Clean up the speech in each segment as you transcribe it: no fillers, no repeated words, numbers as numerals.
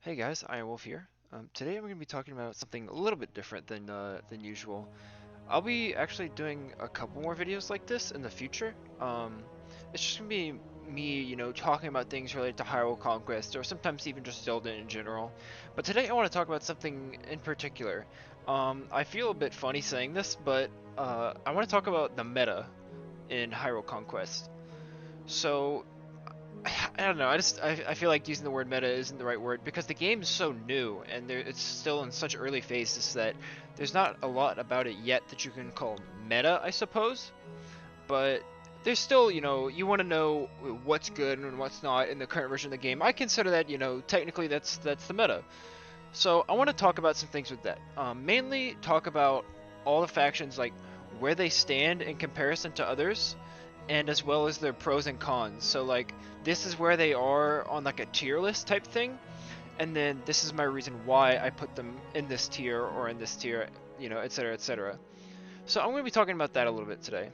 Hey guys, Ironwolf here. Today I'm going to be talking about something a little bit different than usual. I'll be actually doing a couple more videos like this in the future. It's just going to be me, talking about things related to Hyrule Conquest or sometimes even just Zelda in general. But today I want to talk about something in particular. I feel a bit funny saying this, but I want to talk about the meta in Hyrule Conquest. So I don't know. I feel like using the word meta isn't the right word because the game is so new and it's still in such early phases that there's not a lot about it yet that you can call meta, I suppose. But there's still, you want to know what's good and what's not in the current version of the game. I consider that, technically that's the meta. So I want to talk about some things with that. Mainly talk about all the factions, like where they stand in comparison to others, and as well as their pros and cons. So like this is where they are on like a tier list type thing, and then this is my reason why I put them in this tier or in this tier, etc., etc. So I'm going to be talking about that a little bit today.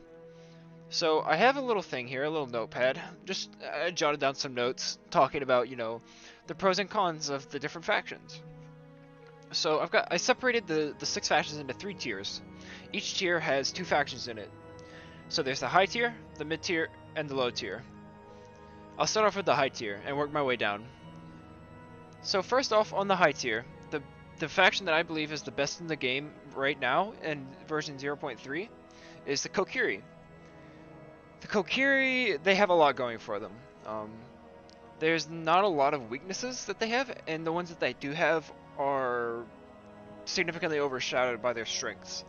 So I have a little thing here, a little notepad. Just I jotted down some notes talking about, the pros and cons of the different factions. So I separated the six factions into three tiers. Each tier has two factions in it. So there's the high tier, the mid tier, and the low tier. I'll start off with the high tier and work my way down. So first off, on the high tier, the faction that I believe is the best in the game right now in version 0.3 is the Kokiri. The Kokiri, they have a lot going for them. There's not a lot of weaknesses that they have, and the ones that they do have are significantly overshadowed by their strengths.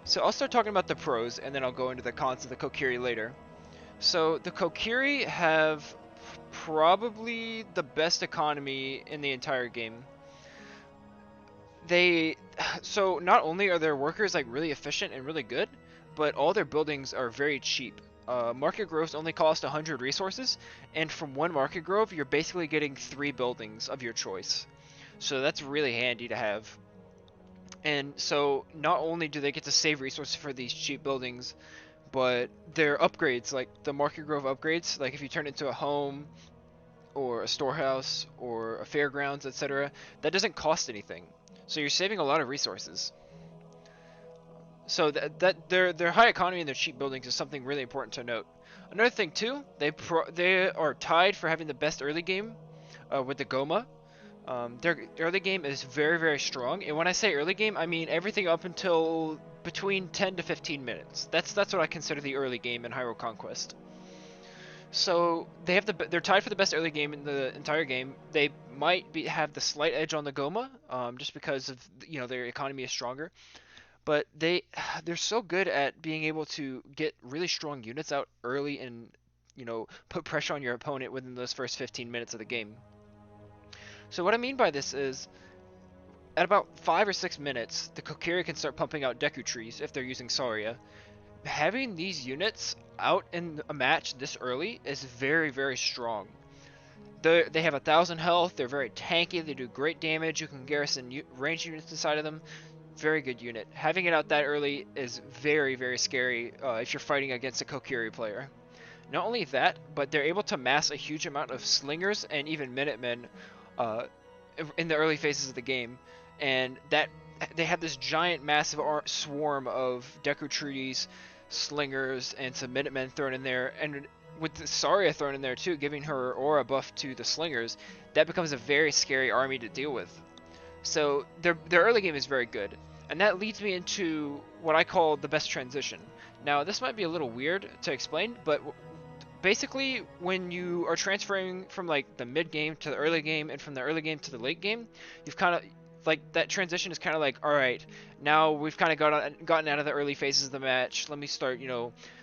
So I'll start talking about the pros, and then I'll go into the cons of the Kokiri later. So the Kokiri have probably the best economy in the entire game. They so not only are their workers like really efficient and really good, but all their buildings are very cheap. Market groves only cost 100 resources, and from one market grove, you're basically getting 3 buildings of your choice. So that's really handy to have. And so not only do they get to save resources for these cheap buildings, but their upgrades, like the Market Grove upgrades, like if you turn it into a home or a storehouse or a fairgrounds, etc., that doesn't cost anything. So you're saving a lot of resources. So that their high economy and their cheap buildings is something really important to note. Another thing too, they are tied for having the best early game with the Goma. Their early game is very strong, and when I say early game, I mean everything up until between 10 to 15 minutes. That's what I consider the early game in Hyrule Conquest. So they're tied for the best early game in the entire game. They might have the slight edge on the Goma, just because of their economy is stronger. But they're so good at being able to get really strong units out early and put pressure on your opponent within those first 15 minutes of the game. So what I mean by this is, at about 5 or 6 minutes, the Kokiri can start pumping out Deku trees if they're using Saria. Having these units out in a match this early is very strong. They have 1,000 health, they're very tanky, they do great damage, you can garrison range units inside of them. Very good unit. Having it out that early is very scary if you're fighting against a Kokiri player. Not only that, but they're able to mass a huge amount of slingers and even Minutemen uh, in the early phases of the game, and that they have this giant, massive swarm of Deku trees, slingers, and some Minutemen thrown in there, and with the Saria thrown in there too, giving her aura buff to the slingers, that becomes a very scary army to deal with. So their early game is very good, and that leads me into what I call the best transition. Now this might be a little weird to explain, but basically when you are transferring from like the mid game to the early game and from the early game to the late game, you've kind of like that transition is kind of like, all right, now we've kind of gotten out of the early phases of the match. Let me start,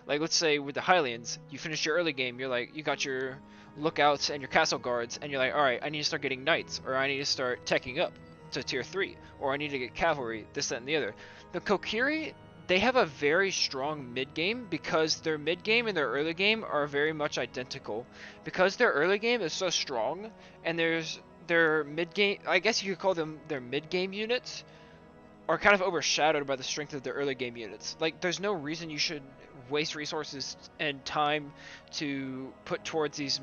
like let's say with the Hylians, you finish your early game, you're like, you got your lookouts and your castle guards, and you're like, all right, I need to start getting knights, or I need to start teching up to tier 3, or I need to get cavalry, this, that, and the other. The Kokiri, they have a very strong mid game because their mid game and their early game are very much identical. Because their early game is so strong, and their mid game, I guess you could call them their mid game units, are kind of overshadowed by the strength of their early game units. Like, there's no reason you should waste resources and time to put towards these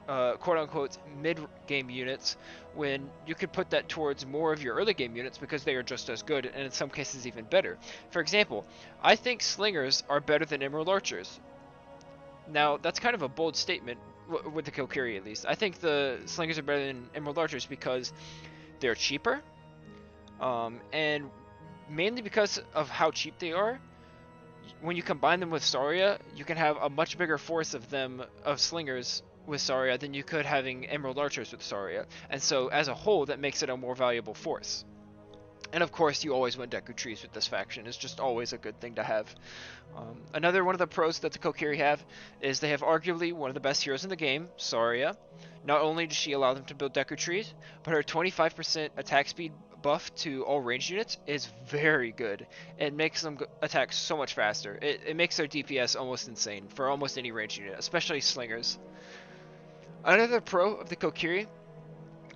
quote-unquote mid-game units, when you could put that towards more of your early-game units because they are just as good, and in some cases even better. For example, I think slingers are better than emerald archers. Now, that's kind of a bold statement, with the Kokiri at least. I think the slingers are better than emerald archers because they're cheaper, and mainly because of how cheap they are. When you combine them with Saria, you can have a much bigger force of them, of slingers with Saria, than you could having Emerald Archers with Saria. And so, as a whole, that makes it a more valuable force. And of course, you always win Deku trees with this faction. It's just always a good thing to have. Another one of the pros that the Kokiri have is they have arguably one of the best heroes in the game, Saria. Not only does she allow them to build Deku trees, but her 25% attack speed buff to all ranged units is very good. It makes them attack so much faster. It makes their DPS almost insane for almost any ranged unit, especially slingers. Another pro of the Kokiri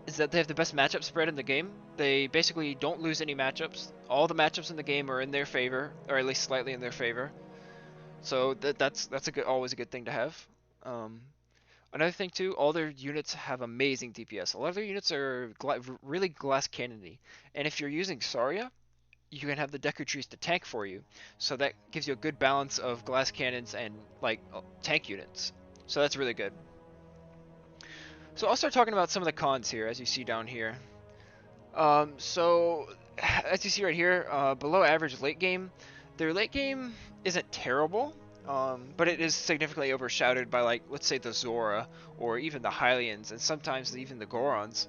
is that they have the best matchup spread in the game. They basically don't lose any matchups. All the matchups in the game are in their favor, or at least slightly in their favor. So that's always a good thing to have. Another thing too, all their units have amazing DPS. A lot of their units are really glass cannony, and if you're using Saria, you can have the Deku trees to tank for you. So that gives you a good balance of glass cannons and like tank units. So that's really good. So I'll start talking about some of the cons here, as you see down here. So as you see right here, below average late game, their late game isn't terrible, but it is significantly overshadowed by, like, let's say the Zora or even the Hylians and sometimes even the Gorons.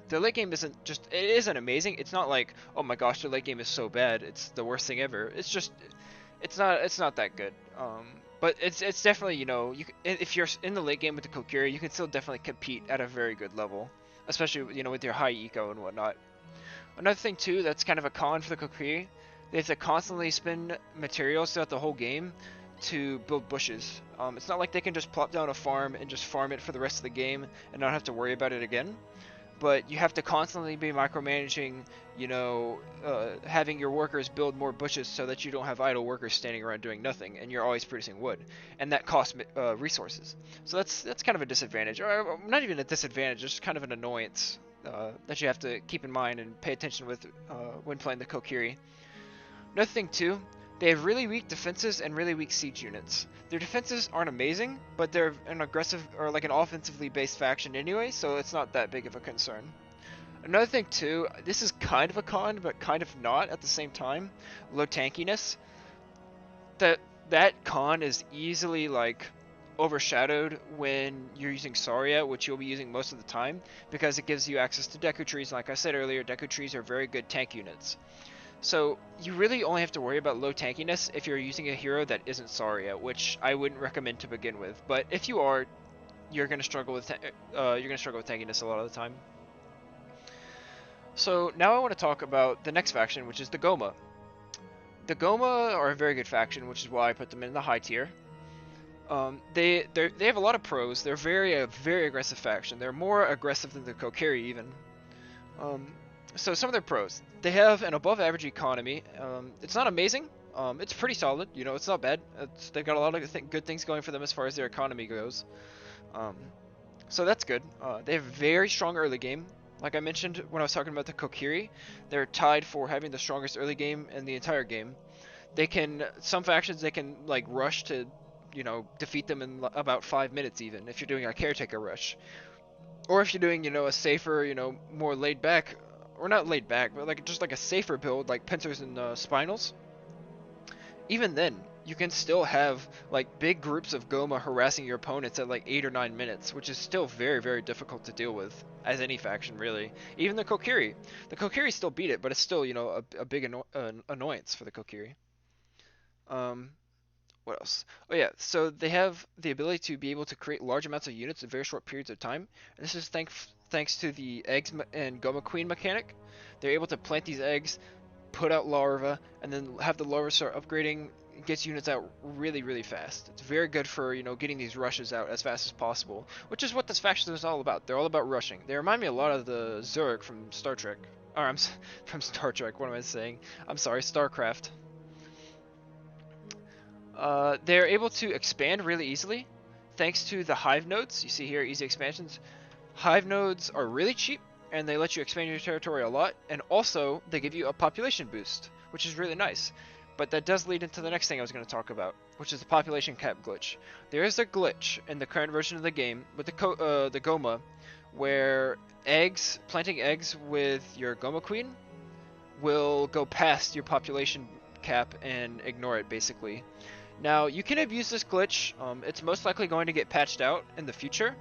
Their late game it isn't amazing. It's not like, oh my gosh, their late game is so bad, it's the worst thing ever. It's just, it's not that good. But it's definitely, if you're in the late game with the Kokiri, you can still definitely compete at a very good level, especially, with your high eco and whatnot. Another thing too that's kind of a con for the Kokiri, they have to constantly spend materials throughout the whole game to build bushes. It's not like they can just plop down a farm and just farm it for the rest of the game and not have to worry about it again. But you have to constantly be micromanaging, having your workers build more bushes so that you don't have idle workers standing around doing nothing, and you're always producing wood, and that costs resources. So that's kind of a disadvantage, or not even a disadvantage, it's just kind of an annoyance that you have to keep in mind and pay attention with when playing the Kokiri. Another thing too, they have really weak defenses and really weak siege units. Their defenses aren't amazing, but they're an aggressive or like an offensively based faction anyway, so it's not that big of a concern. Another thing too, this is kind of a con, but kind of not at the same time, low tankiness. That con is easily like overshadowed when you're using Saria, which you'll be using most of the time, because it gives you access to Deku trees. Like I said earlier, Deku trees are very good tank units. So you really only have to worry about low tankiness if you're using a hero that isn't Saria, which I wouldn't recommend to begin with. But if you are, you're gonna struggle with tankiness a lot of the time. So now I want to talk about the next faction, which is the Goma. The Goma are a very good faction, which is why I put them in the high tier. They have a lot of pros. They're a very aggressive faction. They're more aggressive than the Kokiri even. So some of their pros. They have an above average economy. It's not amazing. It's pretty solid. It's not bad. They've got a lot of good things going for them as far as their economy goes. So that's good. They have very strong early game. Like I mentioned when I was talking about the Kokiri, they're tied for having the strongest early game in the entire game. Some factions they can like rush to, defeat them in about 5 minutes even if you're doing a caretaker rush. Or if you're doing, a safer, more laid back, or not laid back, but just like a safer build, like pincers and spinals. Even then, you can still have like big groups of Goma harassing your opponents at like 8 or 9 minutes, which is still very, very difficult to deal with, as any faction really. Even the Kokiri. The Kokiri still beat it, but it's still, a big annoyance for the Kokiri. What else? Oh yeah, so they have the ability to be able to create large amounts of units in very short periods of time. And this is thanks to the eggs and Goma Queen mechanic. They're able to plant these eggs, put out larvae, and then have the larvae start upgrading. It gets units out really, really fast. It's very good for, getting these rushes out as fast as possible, which is what this faction is all about. They're all about rushing. They remind me a lot of the Zurich from Star Trek. Or I'm from Star Trek. What am I saying? I'm sorry, StarCraft. They're able to expand really easily. thanks to the hive nodes, you see here, easy expansions, hive nodes are really cheap, and they let you expand your territory a lot, and also they give you a population boost, which is really nice. But that does lead into the next thing I was going to talk about, which is the population cap glitch. There is a glitch in the current version of the game with the Goma, where planting eggs with your Goma Queen will go past your population cap and ignore it, basically. Now, you can abuse this glitch. It's most likely going to get patched out in the future,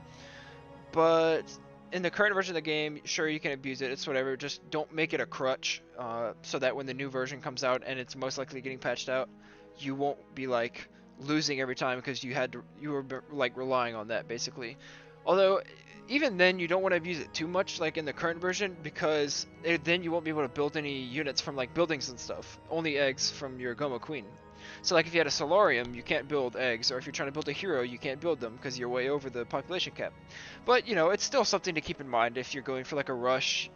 but in the current version of the game, sure, you can abuse it. It's whatever. Just don't make it a crutch, so that when the new version comes out and it's most likely getting patched out, you won't be like losing every time because you were like relying on that, basically. Although even then, you don't want to abuse it too much, like in the current version, because then you won't be able to build any units from like buildings and stuff. Only eggs from your Goma Queen. So like if you had a Solarium, you can't build eggs, or if you're trying to build a hero, you can't build them because you're way over the population cap. But you know, it's still something to keep in mind if you're going for like a rush,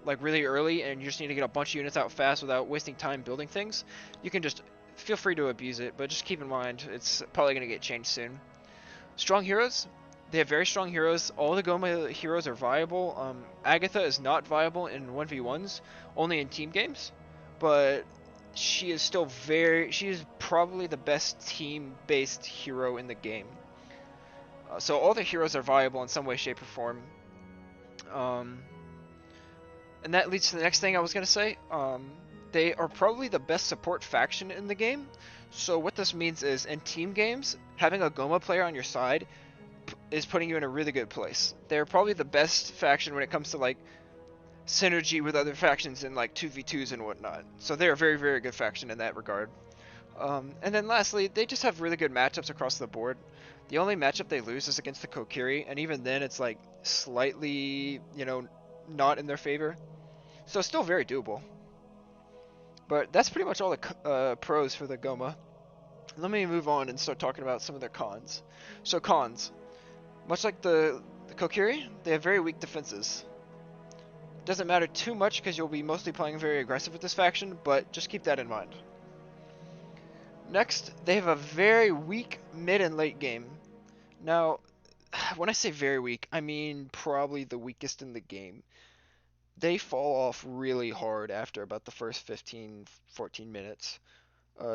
like really early, and you just need to get a bunch of units out fast without wasting time building things. You can just feel free to abuse it, but just keep in mind it's probably going to get changed soon. Strong heroes. They have very strong heroes. All the Goma heroes are viable. Agatha is not viable in 1v1s, only in team games. But she is still she is probably the best team-based hero in the game. So all the heroes are viable in some way, shape, or form. And that leads to the next thing I was going to say. They are probably the best support faction in the game. So what this means is, in team games, having a Goma player on your side is putting you in a really good place. They're probably the best faction when it comes to like synergy with other factions in like 2v2s and whatnot. So they're a very, very good faction in that regard. And then lastly, they just have really good matchups across the board. The only matchup they lose is against the Kokiri, and even then it's like slightly, you know, not in their favor. So still very doable. But that's pretty much all the pros for the Goma. Let me move on and start talking about some of their cons. So cons. Much like the Kokiri, they have very weak defenses. Doesn't matter too much because you'll be mostly playing very aggressive with this faction, but just keep that in mind. Next, they have a very weak mid and late game. Now, when I say very weak, I mean probably the weakest in the game. They fall off really hard after about the first 15-14 minutes.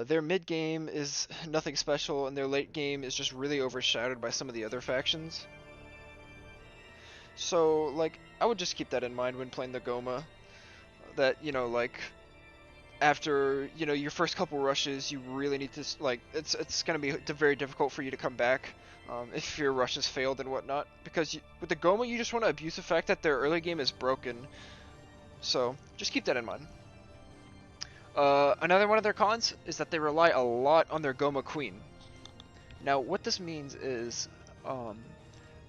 Their mid game is nothing special, and their late game is just really overshadowed by some of the other factions. So, like, I would just keep that in mind when playing the Goma. That, you know, like, after, you know, your first couple rushes, you really need to, like, it's going to be very difficult for you to come back if your rushes failed and whatnot. Because with the Goma, you just want to abuse the fact that their early game is broken. So, just keep that in mind. Another one of their cons is that they rely a lot on their Goma Queen. Now, what this means is,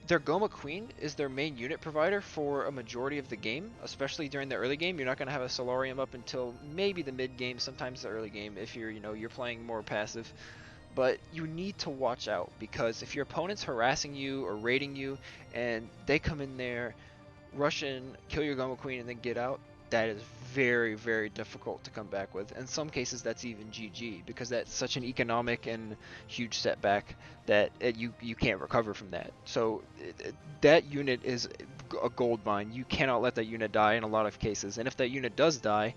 their Goma Queen is their main unit provider for a majority of the game, especially during the early game. You're not going to have a Solarium up until maybe the mid game, sometimes the early game if you're, you know, you're playing more passive. But you need to watch out, because if your opponent's harassing you or raiding you and they come in there, rush in, kill your Goma Queen, and then get out, that is very, very difficult to come back with. In some cases, that's even GG, because that's such an economic and huge setback that you can't recover from that. So that unit is a gold mine. You cannot let that unit die in a lot of cases, and if that unit does die,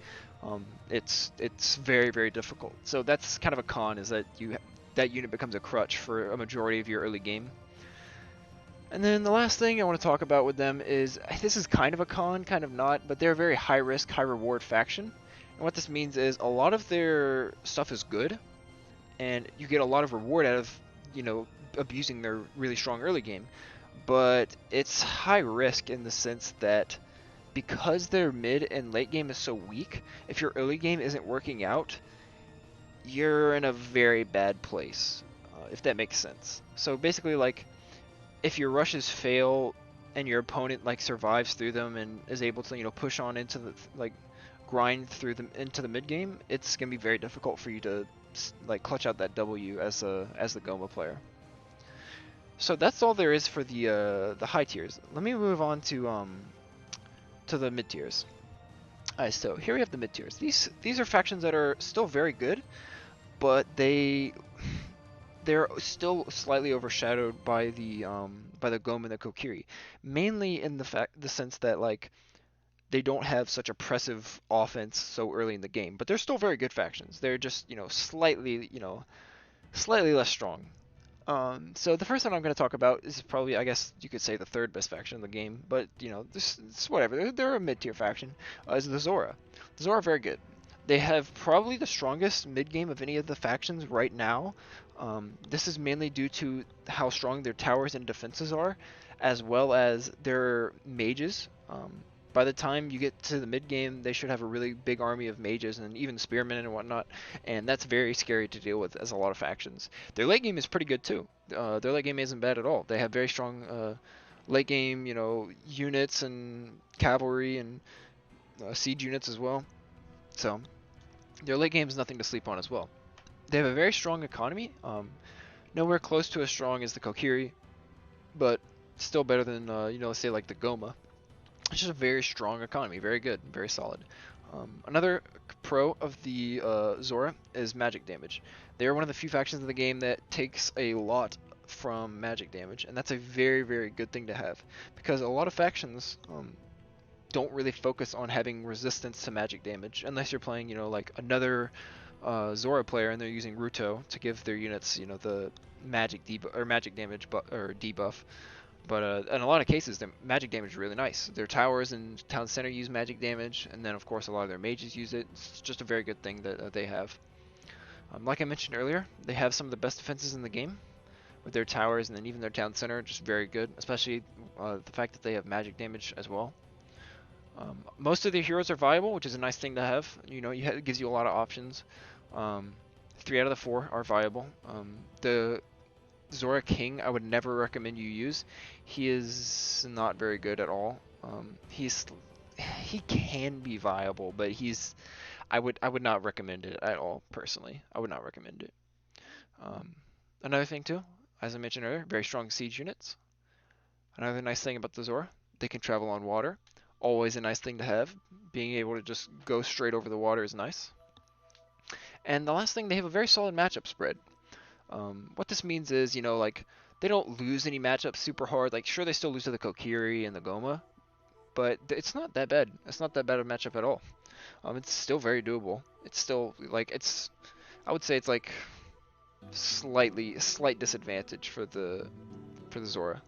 it's very, very difficult. So that's kind of a con, is that that unit becomes a crutch for a majority of your early game. And then the last thing I want to talk about with them is, this is kind of a con, kind of not, but they're a very high risk, high reward faction. And what this means is, a lot of their stuff is good, and you get a lot of reward out of, you know, abusing their really strong early game. But it's high risk in the sense that, because their mid and late game is so weak, if your early game isn't working out, you're in a very bad place, if that makes sense. So basically, like, if your rushes fail and your opponent like survives through them and is able to, you know, push on into the, like, grind through them into the mid game, it's gonna be very difficult for you to like clutch out that W as the Goma player. So that's all there is for the high tiers. Let me move on to the mid tiers. Alright, so here we have the mid tiers. These are factions that are still very good, but they they're still slightly overshadowed by the Gom and the Kokiri, mainly in the sense that like they don't have such oppressive offense so early in the game, but they're still very good factions. They're just slightly less strong. So the first one I'm going to talk about is probably, I guess you could say, the third best faction in the game, but this it's whatever. They're a mid-tier faction. Is the Zora. The Zora are very good. They have probably the strongest mid game of any of the factions right now. This is mainly due to how strong their towers and defenses are, as well as their mages. By the time you get to the mid game, they should have a really big army of mages and even spearmen and whatnot, and that's very scary to deal with as a lot of factions. Their late game is pretty good too. Their late game isn't bad at all. They have very strong late game, units and cavalry and siege units as well. So their late game is nothing to sleep on as well. They have a very strong economy, nowhere close to as strong as the Kokiri, but still better than say like the Goma. It's just a very strong economy, very good, very solid. Another pro of the Zora is magic damage. They are one of the few factions in the game that takes a lot from magic damage, and that's a very, very good thing to have, because a lot of factions don't really focus on having resistance to magic damage, unless you're playing, like another Zora player and they're using Ruto to give their units, the magic debuff or magic damage or debuff. But in a lot of cases, their magic damage is really nice. Their towers and town center use magic damage, and then of course a lot of their mages use it. It's just a very good thing that they have. Like I mentioned earlier, they have some of the best defenses in the game, with their towers and then even their town center, just very good. Especially the fact that they have magic damage as well. Most of their heroes are viable, which is a nice thing to have. It gives you a lot of options. 3 out of the 4 are viable. The Zora King, I would never recommend you use. He is not very good at all. He can be viable, but I would not recommend it at all personally. I would not recommend it. Another thing too, as I mentioned earlier, very strong siege units. Another nice thing about the Zora, they can travel on water. Always a nice thing to have. Being able to just go straight over the water is nice. And the last thing, they have a very solid matchup spread. What this means is, like, they don't lose any matchups super hard. Like, sure, they still lose to the Kokiri and the Goma, but it's not that bad. It's not that bad of a matchup at all. It's still very doable. It's still, like, I would say it's, like, a slight disadvantage for the Zora.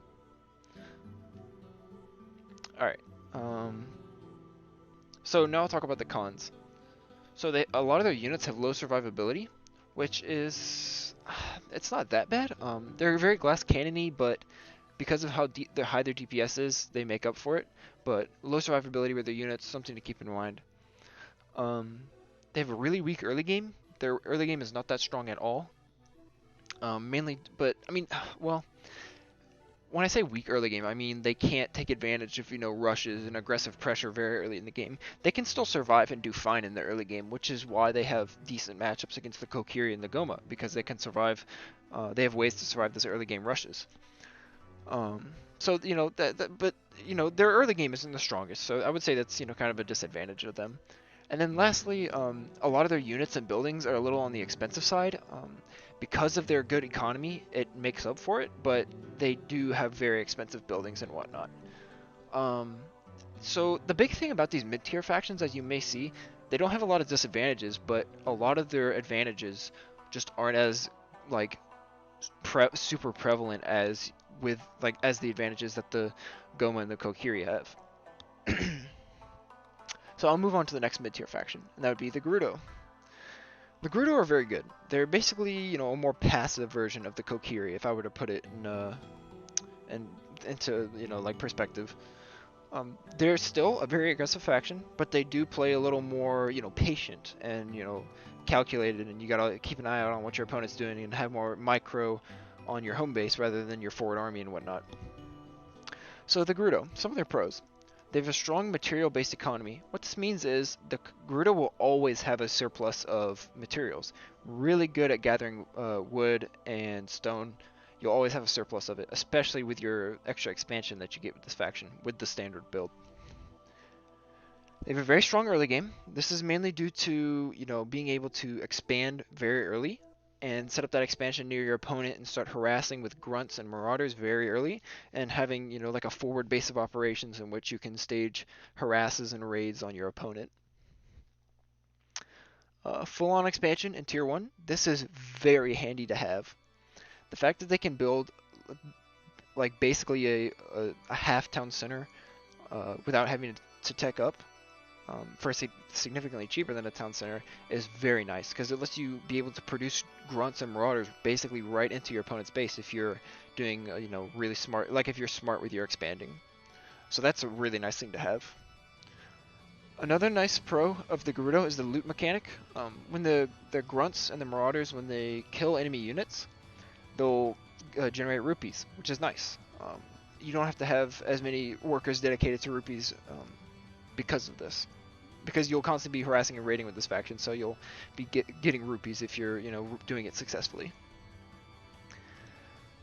Alright. So now I'll talk about the cons. So a lot of their units have low survivability, which is, it's not that bad. They're very glass cannony, but because of how high their DPS is, they make up for it. But low survivability with their units, something to keep in mind. They have a really weak early game. Their early game is not that strong at all. Mainly, but I mean, well, when I say weak early game, I mean they can't take advantage of, rushes and aggressive pressure very early in the game. They can still survive and do fine in the early game, which is why they have decent matchups against the Kokiri and the Goma, because they can survive, they have ways to survive those early game rushes. So, but, their early game isn't the strongest, so I would say that's, kind of a disadvantage of them. And then lastly, a lot of their units and buildings are a little on the expensive side. Because of their good economy, it makes up for it, but they do have very expensive buildings and whatnot. So the big thing about these mid-tier factions, as you may see, they don't have a lot of disadvantages, but a lot of their advantages just aren't as, like, super prevalent as the advantages that the Goma and the Kokiri have. So I'll move on to the next mid-tier faction, and that would be the Gerudo. The Gerudo are very good. They're basically, a more passive version of the Kokiri, if I were to put it into, like, perspective. They're still a very aggressive faction, but they do play a little more, patient and, calculated, and you gotta keep an eye out on what your opponent's doing and have more micro on your home base rather than your forward army and whatnot. So the Gerudo, some of their pros. They have a strong material-based economy. What this means is the Gerudo will always have a surplus of materials. Really good at gathering wood and stone. You'll always have a surplus of it, especially with your extra expansion that you get with this faction, with the standard build. They have a very strong early game. This is mainly due to, being able to expand very early. and set up that expansion near your opponent and start harassing with grunts and marauders very early, and having, like a forward base of operations in which you can stage harasses and raids on your opponent. Full-on expansion in Tier 1. This is very handy to have. The fact that they can build like basically a half town center without having to tech up for significantly cheaper than a town center is very nice, because it lets you be able to produce grunts and marauders basically right into your opponent's base if you're doing really smart, like if you're smart with your expanding. So that's a really nice thing to have. Another nice pro of the Gerudo is the loot mechanic. When the grunts and the marauders, when they kill enemy units, they'll generate rupees, which is nice. You don't have to have as many workers dedicated to rupees because of this, because you'll constantly be harassing and raiding with this faction, so you'll be getting rupees if you're doing it successfully.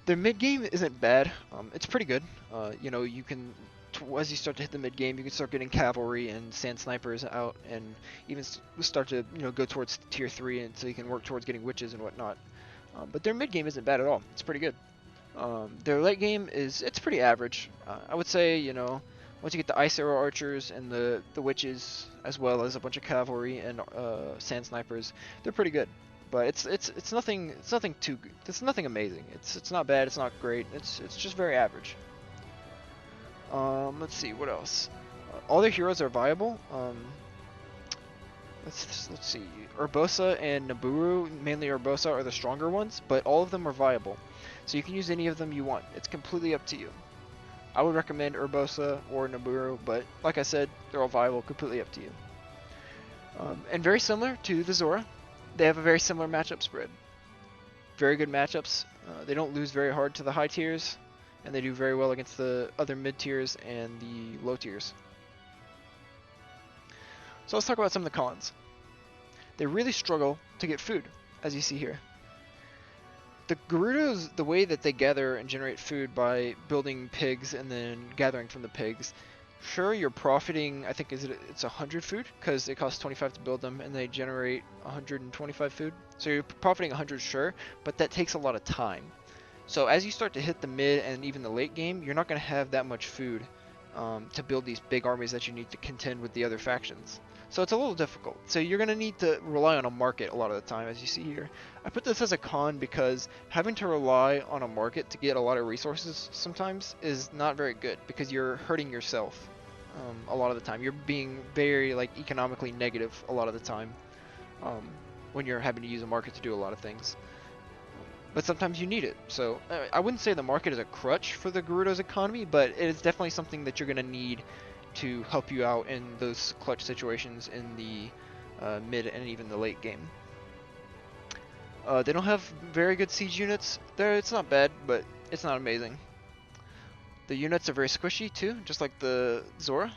Their mid game isn't bad. It's pretty good. You can, as you start to hit the mid game, you can start getting cavalry and sand snipers out, and even start to go towards tier 3, and so you can work towards getting witches and whatnot. But their mid game isn't bad at all. It's pretty good. Their late game it's pretty average. I would say once you get the ice arrow archers and the witches, as well as a bunch of cavalry and sand snipers, they're pretty good. But it's nothing too good. It's nothing amazing. It's not bad. It's not great. It's just very average. Let's see what else. All their heroes are viable. Let's see. Urbosa and Naburu, mainly Urbosa, are the stronger ones, but all of them are viable. So you can use any of them you want. It's completely up to you. I would recommend Urbosa or Naburu, but like I said, they're all viable, completely up to you. And very similar to the Zora, they have a very similar matchup spread. Very good matchups. They don't lose very hard to the high tiers, and they do very well against the other mid tiers and the low tiers. So let's talk about some of the cons. They really struggle to get food, as you see here. The Gerudos, the way that they gather and generate food by building pigs and then gathering from the pigs, sure, you're profiting, I think it's 100 food, because it costs 25 to build them, and they generate 125 food. So you're profiting 100, sure, but that takes a lot of time. So as you start to hit the mid and even the late game, you're not going to have that much food to build these big armies that you need to contend with the other factions. So it's a little difficult. So you're going to need to rely on a market a lot of the time, as you see here. I put this as a con because having to rely on a market to get a lot of resources sometimes is not very good, because you're hurting yourself a lot of the time. You're being very economically negative a lot of the time when you're having to use a market to do a lot of things. But sometimes you need it. So I wouldn't say the market is a crutch for the Gerudo's economy, but it is definitely something that you're going to need to help you out in those clutch situations in the mid and even the late game. They don't have very good siege units. It's not bad, but it's not amazing. The units are very squishy too, just like the Zora.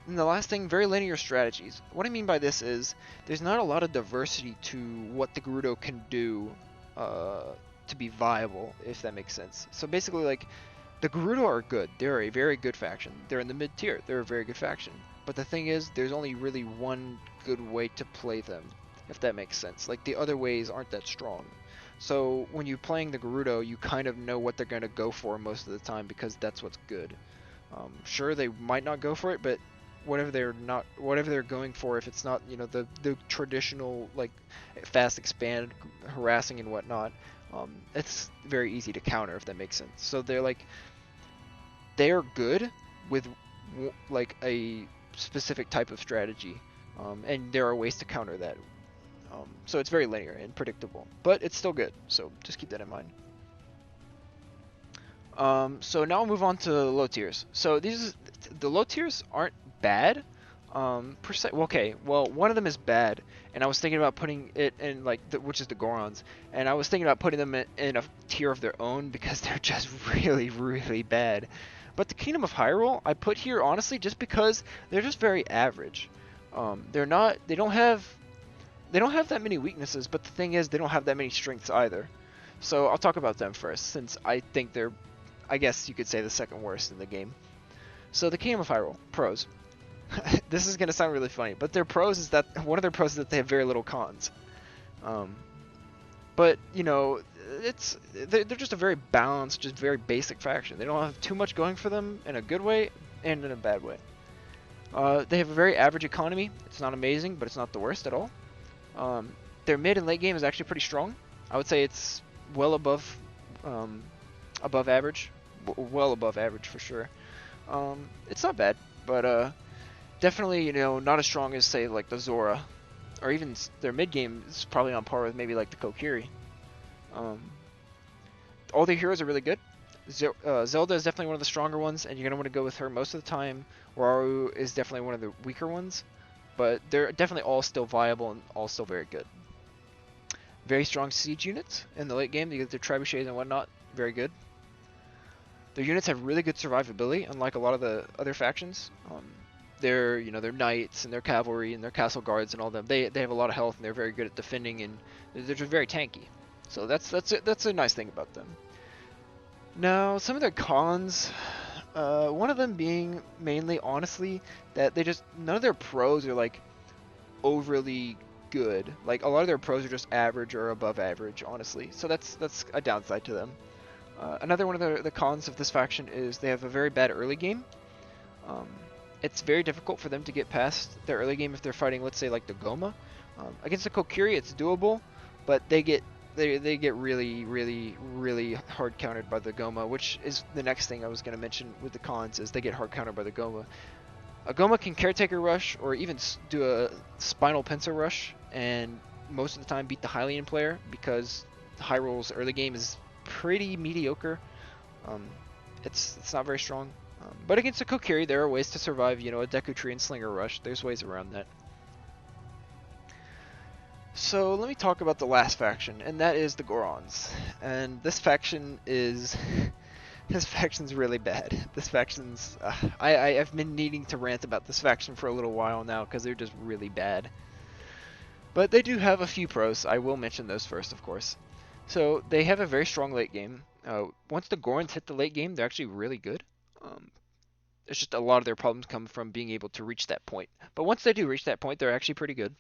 And the last thing, very linear strategies. What I mean by this is there's not a lot of diversity to what the Gerudo can do to be viable, if that makes sense. So basically, the Gerudo are good. They're a very good faction. They're in the mid tier. They're a very good faction. But the thing is, there's only really one good way to play them, if that makes sense. The other ways aren't that strong. So when you're playing the Gerudo, you kind of know what they're going to go for most of the time, because that's what's good. Sure, they might not go for it, but whatever they're going for, if it's not the traditional fast expand, harassing and whatnot, it's very easy to counter, if that makes sense. So they're good with a specific type of strategy, and there are ways to counter that. So it's very linear and predictable, but it's still good. So just keep that in mind. So now we'll move on to low tiers. So the low tiers aren't bad per se. Well, one of them is bad, and I was thinking about putting it in which is the Gorons, and I was thinking about putting them in a tier of their own, because they're just really, really bad. But the Kingdom of Hyrule I put here honestly just because they're just very average. They don't have that many weaknesses, but the thing is, they don't have that many strengths either. So I'll talk about them first, since I think they're, I guess you could say, the second worst in the game. So the Kingdom of Hyrule pros. This is gonna sound really funny, but their pros is that one of their pros is that they have very little cons. But you know, they're just a very balanced, just very basic faction. They don't have too much going for them in a good way and in a bad way. They have a very average economy. It's not amazing, but it's not the worst at all. Um, their mid and late game is actually pretty strong. I would say it's well um, above average, well above average for sure. It's not bad, but definitely not as strong as say like the Zora, or even their mid game is probably on par with maybe like the Kokiri. Um, all their heroes are really good. Zelda is definitely one of the stronger ones, and you're gonna want to go with her most of the time. Waru is definitely one of the weaker ones, but they're definitely all still viable and all still very good. Very strong siege units in the late game. You get their trebuchets and whatnot. Very good. Their units have really good survivability, unlike a lot of the other factions. Their knights and their cavalry and their castle guards and all them. They have a lot of health and they're very good at defending, and they're just very tanky. So that's a nice thing about them. Now, some of their cons, one of them being mainly, honestly, that none of their pros are like overly good. Like a lot of their pros are just average or above average, honestly. So that's a downside to them. Another one of the cons of this faction is they have a very bad early game. Um, it's very difficult for them to get past their early game if they're fighting, let's say, like the Goma. Against the Kokiri, it's doable, but they get really, really, really hard countered by the Goma, which is the next thing I was going to mention with the cons, is they get hard countered by the Goma. A Goma can Caretaker Rush, or even do a Spinal Pincer Rush, and most of the time beat the Hylian player, because Hyrule's early game is pretty mediocre. It's not very strong. But against a Kokiri, there are ways to survive, a Deku Tree and Slinger Rush. There's ways around that. So let me talk about the last faction, and that is the Gorons. And this faction is... this faction's really bad. This faction's... I've been needing to rant about this faction for a little while now, because they're just really bad. But they do have a few pros. I will mention those first, of course. So they have a very strong late game. Once the Gorons hit the late game, they're actually really good. It's just a lot of their problems come from being able to reach that point. But once they do reach that point, they're actually pretty good.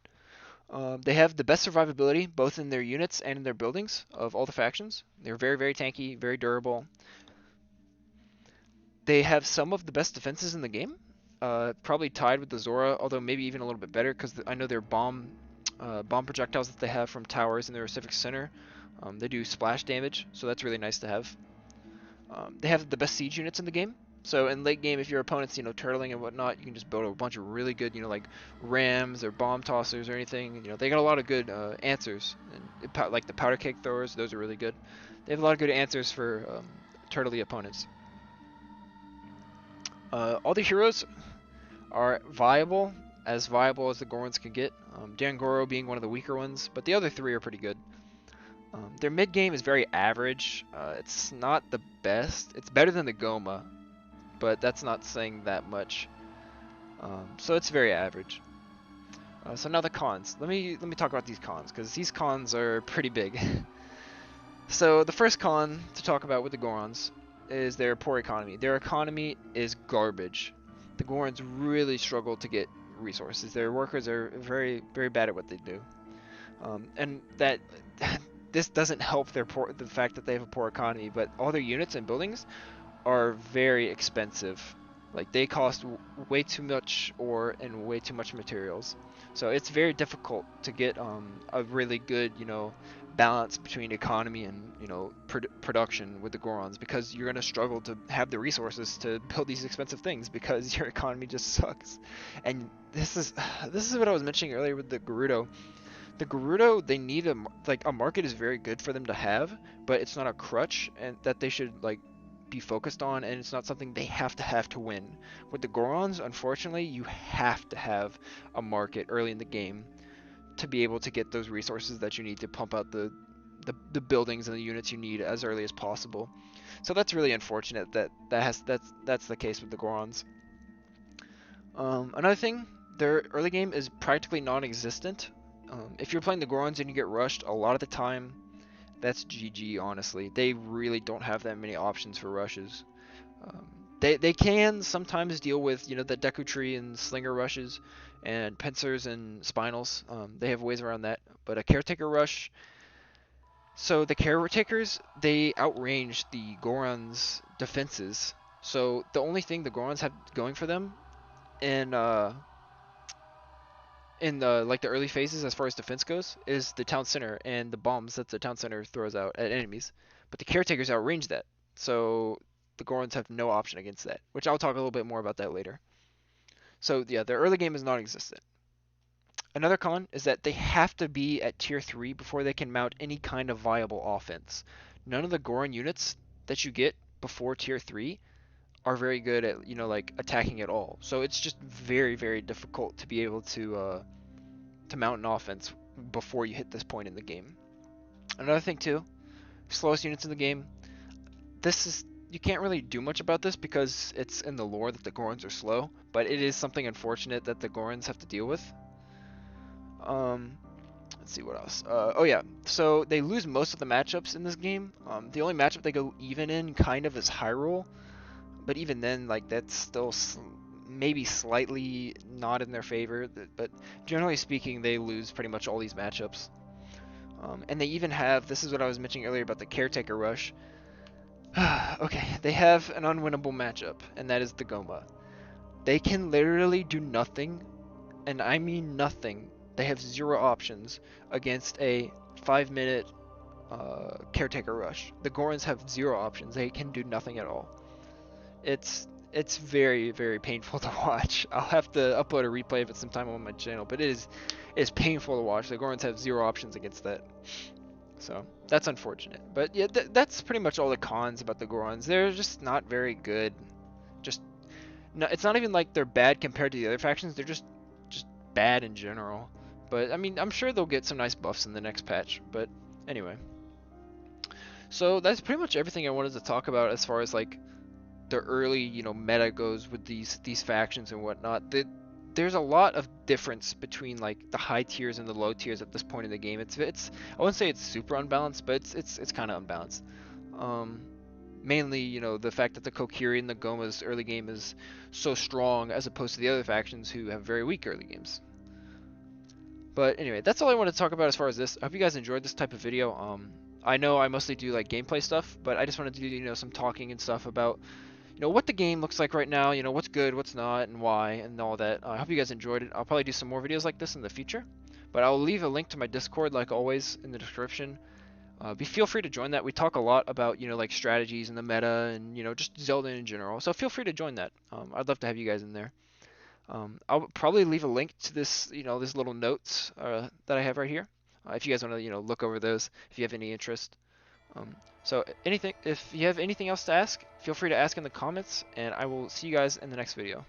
They have the best survivability, both in their units and in their buildings, of all the factions. They're very, very tanky, very durable. They have some of the best defenses in the game. Probably tied with the Zora, although maybe even a little bit better, because I know their bomb projectiles that they have from towers in their Civic Center, they do splash damage, so that's really nice to have. They have the best siege units in the game. So in late game, if your opponent's, turtling and whatnot, you can just build a bunch of really good, like rams or bomb tossers or anything. They got a lot of good answers, and like the powder cake throwers. Those are really good. They have a lot of good answers for turtley opponents. All the heroes are viable as the Gorons can get. Dangoro being one of the weaker ones, but the other three are pretty good. Their mid game is very average. It's not the best. It's better than the Goma, but that's not saying that much. So it's very average. So now the cons. Let me talk about these cons, because these cons are pretty big. So the first con to talk about with the Gorons is their poor economy. Their economy is garbage. The Gorons really struggle to get resources. Their workers are very, very bad at what they do. And that this doesn't help the fact that they have a poor economy, but all their units and buildings are very expensive. Like, they cost way too much ore and way too much materials. So it's very difficult to get a really good, balance between economy and, production with the Gorons, because you're going to struggle to have the resources to build these expensive things because your economy just sucks. And this is what I was mentioning earlier with the Gerudo. The Gerudo, they need a market is very good for them to have, but it's not a crutch and that they should be focused on, and it's not something they have to win. With the Gorons, unfortunately, you have to have a market early in the game to be able to get those resources that you need to pump out the buildings and the units you need as early as possible. So that's really unfortunate that's the case with the Gorons. Another thing, their early game is practically non-existent. If you're playing the Gorons and you get rushed, a lot of the time, that's GG, honestly. They really don't have that many options for rushes. They can sometimes deal with, the Deku Tree and Slinger rushes, and pincers and spinals. They have ways around that. But a Caretaker rush, So the caretakers, they outrange the Goron's defenses. So the only thing the Gorons have going for them in the like the early phases as far as defense goes is the town center and the bombs that the town center throws out at enemies. But the caretakers outrange that. So the Gorons have no option against that, which I'll talk a little bit more about that later. So yeah, their early game is non-existent. Another con is that they have to be at tier 3 before they can mount any kind of viable offense. None of the Goron units that you get before tier 3 are very good at, like attacking at all. So it's just very, very difficult to be able to mount an offense before you hit this point in the game. Another thing too, slowest units in the game. This is you can't really do much about this because it's in the lore that the Gorons are slow, but it is something unfortunate that the Gorons have to deal with. Let's see what else. Oh yeah, so they lose most of the matchups in this game. The only matchup they go even in kind of is Hyrule, but even then, like that's still maybe slightly not in their favor. But generally speaking, they lose pretty much all these matchups. And they even have, this is what I was mentioning earlier about the Caretaker Rush. Okay, they have an unwinnable matchup, and that is the Goma. They can literally do nothing, and I mean nothing. They have zero options against a 5-minute Caretaker Rush. The Gorons have zero options. They can do nothing at all. It's very, very painful to watch. I'll have to upload a replay of it sometime on my channel, but it is painful to watch. The Gorons have zero options against that. So that's unfortunate. But yeah, that's pretty much all the cons about the Gorons. They're just not very good. Just no, it's not even like they're bad compared to the other factions. They're just bad in general. But I mean, I'm sure they'll get some nice buffs in the next patch. But anyway, so that's pretty much everything I wanted to talk about as far as like the early, meta goes with these factions and whatnot. There's a lot of difference between like the high tiers and the low tiers at this point in the game. It's I wouldn't say it's super unbalanced, but it's kind of unbalanced. Mainly, the fact that the Kokiri and the Goma's early game is so strong as opposed to the other factions who have very weak early games. But anyway, that's all I want to talk about as far as this. I hope you guys enjoyed this type of video. I know I mostly do like gameplay stuff, but I just wanted to do some talking and stuff about what the game looks like right now, what's good, what's not, and why, and all that. I hope you guys enjoyed it. I'll probably do some more videos like this in the future, but I'll leave a link to my Discord, like always, in the description. Feel free to join that. We talk a lot about, like strategies and the meta and, just Zelda in general, so feel free to join that. I'd love to have you guys in there. I'll probably leave a link to this, this little notes that I have right here, if you guys want to, look over those, if you have any interest. So if you have anything else to ask, feel free to ask in the comments, and I will see you guys in the next video.